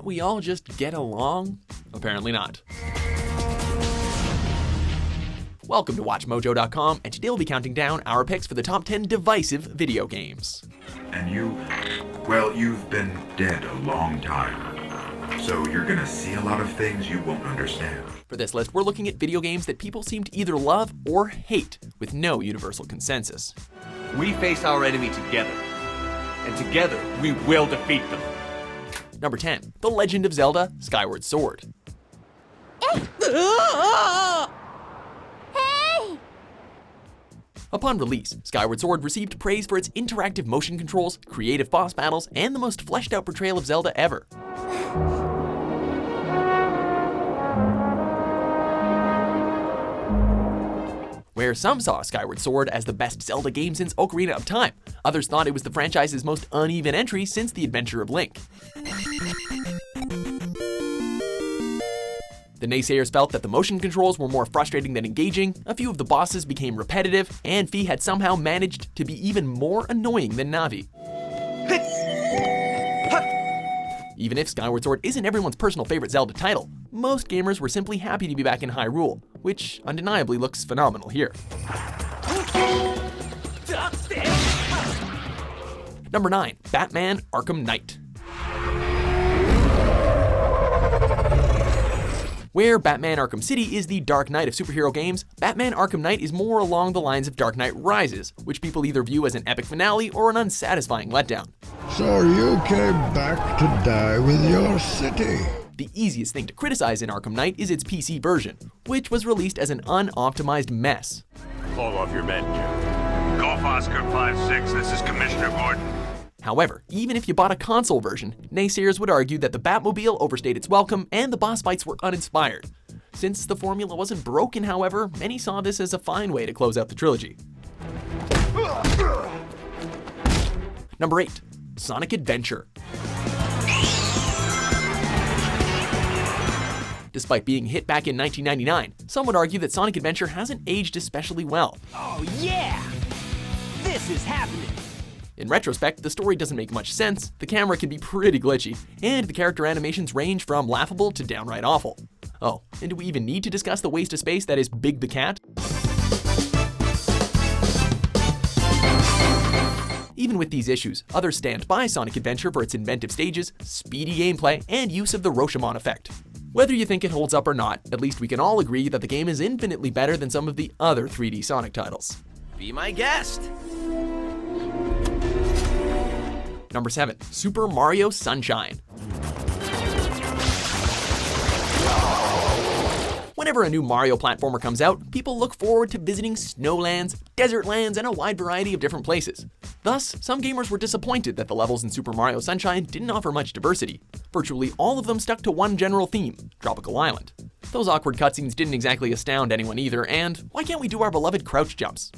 Can't we all just get along? Apparently not. Welcome to WatchMojo.com, and today we'll be counting down our picks for the top 10 divisive video games. And you've been dead a long time. So you're gonna see a lot of things you won't understand. For this list, we're looking at video games that people seem to either love or hate, with no universal consensus. We face our enemy together, and together we will defeat them. Number 10, The Legend of Zelda: Skyward Sword. Hey! Upon release, Skyward Sword received praise for its interactive motion controls, creative boss battles, and the most fleshed out portrayal of Zelda ever. Where some saw Skyward Sword as the best Zelda game since Ocarina of Time, others thought it was the franchise's most uneven entry since The Adventure of Link. The naysayers felt that the motion controls were more frustrating than engaging, a few of the bosses became repetitive, and Fi had somehow managed to be even more annoying than Navi. Even if Skyward Sword isn't everyone's personal favorite Zelda title, most gamers were simply happy to be back in Hyrule, which undeniably looks phenomenal here. Number 9, Batman: Arkham Knight. Where Batman Arkham City is the Dark Knight of superhero games, Batman Arkham Knight is more along the lines of Dark Knight Rises, which people either view as an epic finale or an unsatisfying letdown. So you came back to die with your city. The easiest thing to criticize in Arkham Knight is its PC version, which was released as an unoptimized mess. Call off your men, Jim. Golf Oscar 5-6, this is Commissioner Gordon. However, even if you bought a console version, naysayers would argue that the Batmobile overstayed its welcome and the boss fights were uninspired. Since the formula wasn't broken, however, many saw this as a fine way to close out the trilogy. Number 8, Sonic Adventure. Despite being hit back in 1999, some would argue that Sonic Adventure hasn't aged especially well. Oh yeah! This is happening! In retrospect, the story doesn't make much sense, the camera can be pretty glitchy, and the character animations range from laughable to downright awful. Oh, and do we even need to discuss the waste of space that is Big the Cat? Even with these issues, others stand by Sonic Adventure for its inventive stages, speedy gameplay, and use of the Rashomon effect. Whether you think it holds up or not, at least we can all agree that the game is infinitely better than some of the other 3D Sonic titles. Be my guest! Number 7, Super Mario Sunshine. Whenever a new Mario platformer comes out, people look forward to visiting snowlands, desert lands, and a wide variety of different places. Thus, some gamers were disappointed that the levels in Super Mario Sunshine didn't offer much diversity. Virtually all of them stuck to one general theme, Tropical Island. Those awkward cutscenes didn't exactly astound anyone either, and why can't we do our beloved crouch jumps?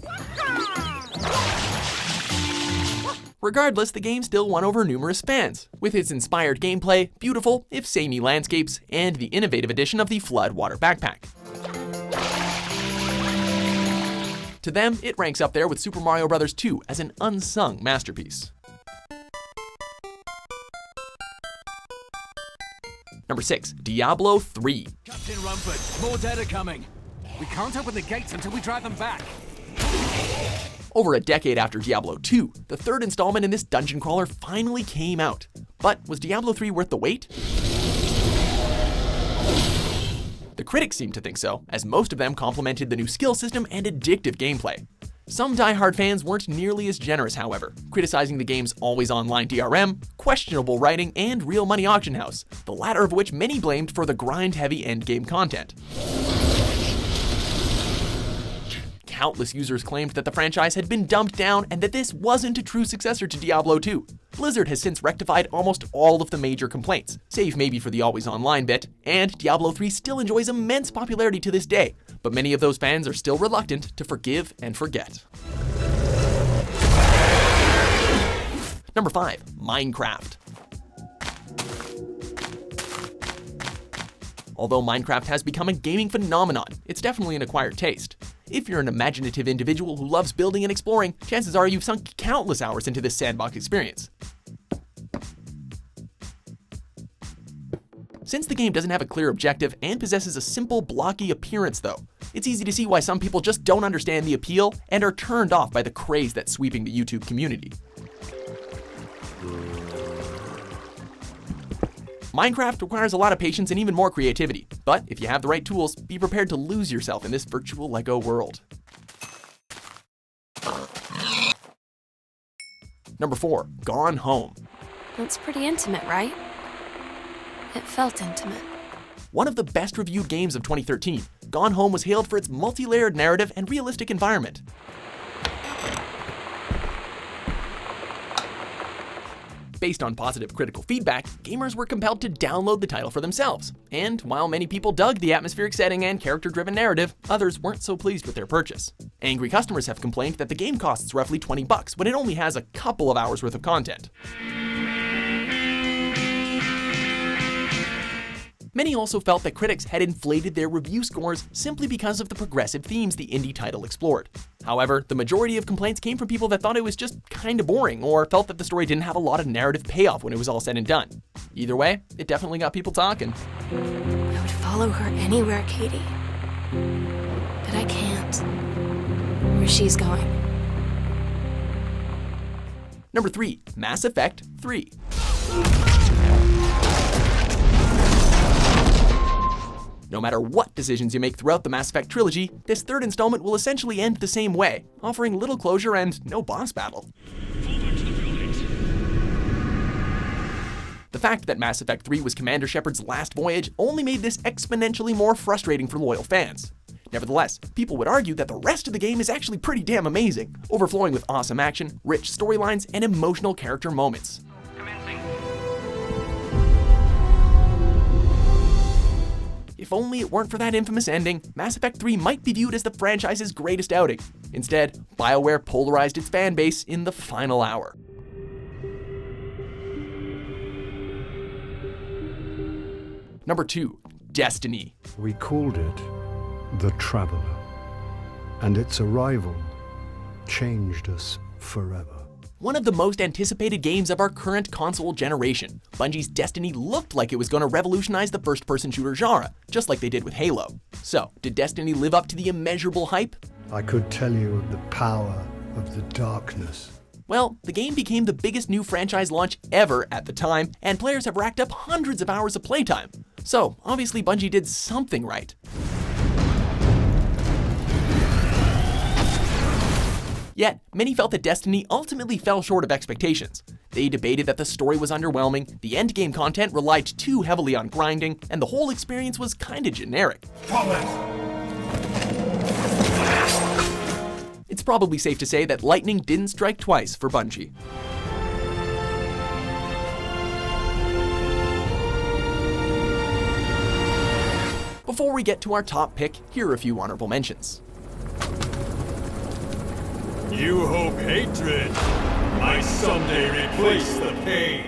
Regardless, the game still won over numerous fans, with its inspired gameplay, beautiful, if samey landscapes, and the innovative addition of the Flood water backpack. To them, it ranks up there with Super Mario Bros. 2 as an unsung masterpiece. Number 6, Diablo 3. Captain Rumford, more dead are coming. We can't open the gates until we drive them back. Over a decade after Diablo 2, the third installment in this dungeon crawler finally came out. But was Diablo 3 worth the wait? The critics seemed to think so, as most of them complimented the new skill system and addictive gameplay. Some die-hard fans weren't nearly as generous, however, criticizing the game's always-online DRM, questionable writing, and real money auction house, the latter of which many blamed for the grind-heavy endgame content. Countless users claimed that the franchise had been dumbed down and that this wasn't a true successor to Diablo 2. Blizzard has since rectified almost all of the major complaints, save maybe for the always-online bit, and Diablo 3 still enjoys immense popularity to this day, but many of those fans are still reluctant to forgive and forget. Number 5, Minecraft. Although Minecraft has become a gaming phenomenon, it's definitely an acquired taste. If you're an imaginative individual who loves building and exploring, chances are you've sunk countless hours into this sandbox experience. Since the game doesn't have a clear objective and possesses a simple, blocky appearance though, it's easy to see why some people just don't understand the appeal and are turned off by the craze that's sweeping the YouTube community. Minecraft requires a lot of patience and even more creativity, but if you have the right tools, be prepared to lose yourself in this virtual Lego world. Number 4, Gone Home. That's pretty intimate, right? It felt intimate. One of the best reviewed games of 2013, Gone Home was hailed for its multi-layered narrative and realistic environment. Based on positive critical feedback, gamers were compelled to download the title for themselves. And while many people dug the atmospheric setting and character-driven narrative, others weren't so pleased with their purchase. Angry customers have complained that the game costs roughly $20 when it only has a couple of hours worth of content. Many also felt that critics had inflated their review scores simply because of the progressive themes the indie title explored. However, the majority of complaints came from people that thought it was just kinda boring or felt that the story didn't have a lot of narrative payoff when it was all said and done. Either way, it definitely got people talking. I would follow her anywhere, Katie. But I can't. Where she's going. Number 3, Mass Effect 3. No matter what decisions you make throughout the Mass Effect trilogy, this third installment will essentially end the same way, offering little closure and no boss battle. The fact that Mass Effect 3 was Commander Shepard's last voyage only made this exponentially more frustrating for loyal fans. Nevertheless, people would argue that the rest of the game is actually pretty damn amazing, overflowing with awesome action, rich storylines, and emotional character moments. If only it weren't for that infamous ending, Mass Effect 3 might be viewed as the franchise's greatest outing. Instead, BioWare polarized its fan base in the final hour. Number 2, Destiny. We called it The Traveler, and its arrival changed us forever. One of the most anticipated games of our current console generation, Bungie's Destiny looked like it was going to revolutionize the first-person shooter genre, just like they did with Halo. So, did Destiny live up to the immeasurable hype? I could tell you of the power of the darkness. Well, the game became the biggest new franchise launch ever at the time, and players have racked up hundreds of hours of playtime. So, obviously Bungie did something right. Yet, many felt that Destiny ultimately fell short of expectations. They debated that the story was underwhelming, the endgame content relied too heavily on grinding, and the whole experience was kinda generic. It's probably safe to say that lightning didn't strike twice for Bungie. Before we get to our top pick, here are a few honorable mentions. You hope hatred might someday replace the pain.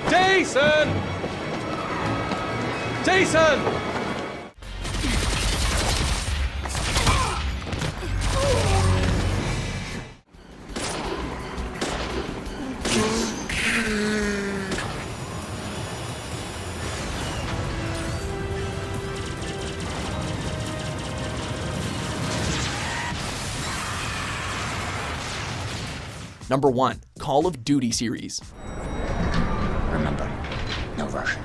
Jason! Jason! Number 1, Call of Duty series. Remember, no rushing.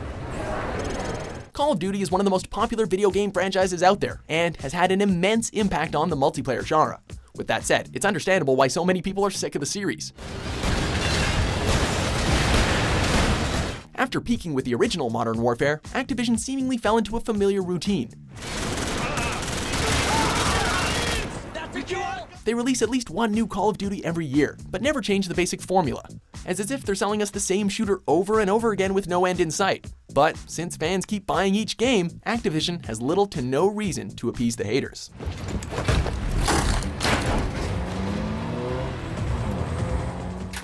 Call of Duty is one of the most popular video game franchises out there, and has had an immense impact on the multiplayer genre. With that said, it's understandable why so many people are sick of the series. After peaking with the original Modern Warfare, Activision seemingly fell into a familiar routine. They release at least one new Call of Duty every year, but never change the basic formula, as if they're selling us the same shooter over and over again with no end in sight. But since fans keep buying each game, Activision has little to no reason to appease the haters.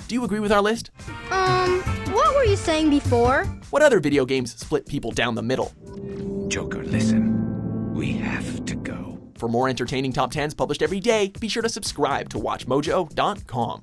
Do you agree with our list? What were you saying before? What other video games split people down the middle? Joker, listen. We have to go. For more entertaining top 10s published every day, be sure to subscribe to WatchMojo.com.